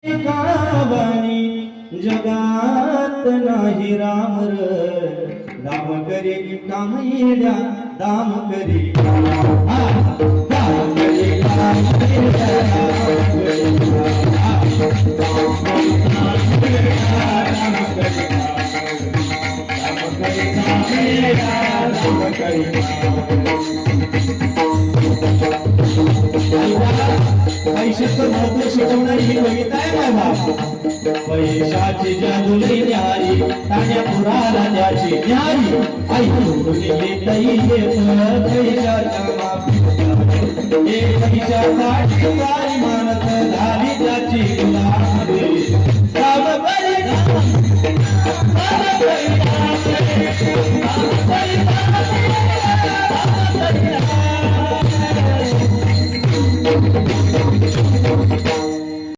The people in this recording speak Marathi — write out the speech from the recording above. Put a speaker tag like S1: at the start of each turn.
S1: कावानी जगात नाही राम दाम करी कामयेड्या दाम करी दाम करी पैशाचं महत्व शिकवणारी ही कविता आहे बाबा. पैशाची जादू लई न्यारी ताण्या पुराला त्याची न्यारी ऐकून येतही येत पैशाच्या माफी पैशासाठी सारी माणसं झाली